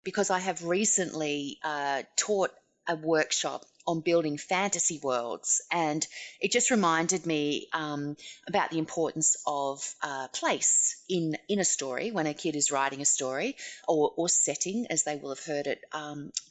because I have recently taught a workshop on building fantasy worlds, and it just reminded me about the importance of place in a story when a kid is writing a story, or setting, as they will have heard it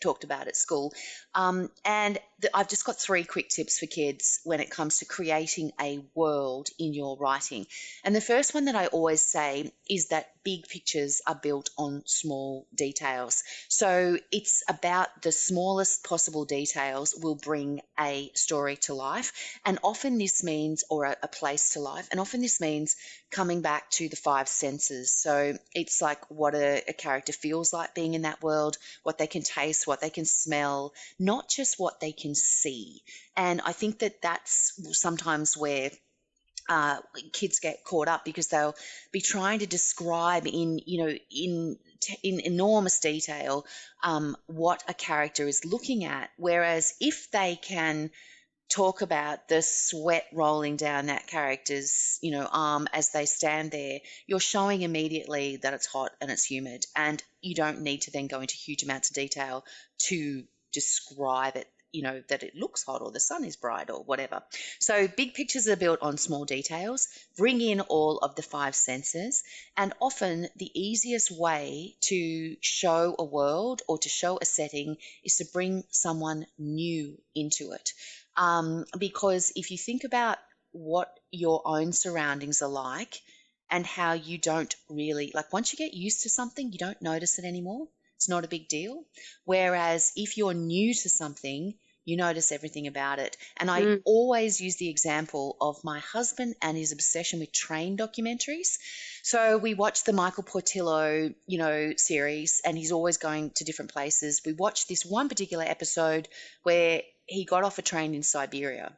talked about at school. And I've just got 3 quick tips for kids when it comes to creating a world in your writing. And the first one that I always say is that big pictures are built on small details. So it's about the smallest possible details will bring a story to life. And often this means, or a place to life, and often this means coming back to the 5 senses. So it's like what a character feels like being in that world, what they can taste, what they can smell, not just what they can see. And I think that that's sometimes where kids get caught up, because they'll be trying to describe in enormous detail what a character is looking at. Whereas if they can talk about the sweat rolling down that character's, arm as they stand there, you're showing immediately that it's hot and it's humid, and you don't need to then go into huge amounts of detail to describe it, that it looks hot or the sun is bright or whatever. So big pictures are built on small details. Bring in all of the 5 senses, and often the easiest way to show a world or to show a setting is to bring someone new into it. Because if you think about what your own surroundings are like and how you don't really, like, once you get used to something, you don't notice it anymore. It's not a big deal. Whereas if you're new to something, you notice everything about it. And I always use the example of my husband and his obsession with train documentaries. So we watched the Michael Portillo, series, and he's always going to different places. We watched this one particular episode where he got off a train in Siberia,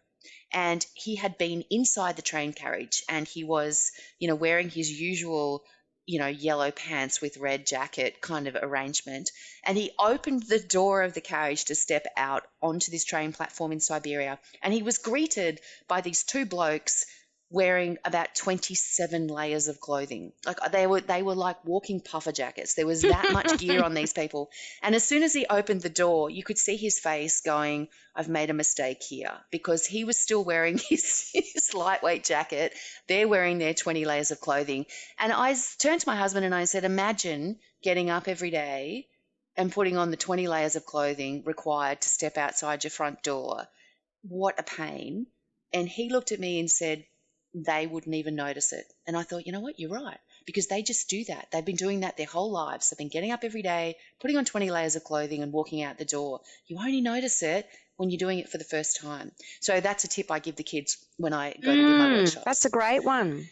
and he had been inside the train carriage, and he was, wearing his usual, yellow pants with red jacket kind of arrangement. And he opened the door of the carriage to step out onto this train platform in Siberia, and he was greeted by these 2 blokes wearing about 27 layers of clothing. Like they were like walking puffer jackets. There was that much gear on these people. And as soon as he opened the door, you could see his face going, I've made a mistake here, because he was still wearing his lightweight jacket. They're wearing their 20 layers of clothing. And I turned to my husband and I said, imagine getting up every day and putting on the 20 layers of clothing required to step outside your front door. What a pain. And he looked at me and said, they wouldn't even notice it. And I thought, you know what, you're right, because they just do that. They've been doing that their whole lives. They've been getting up every day, putting on 20 layers of clothing and walking out the door. You only notice it when you're doing it for the first time. So that's a tip I give the kids when I go to do my workshops. That's a great one.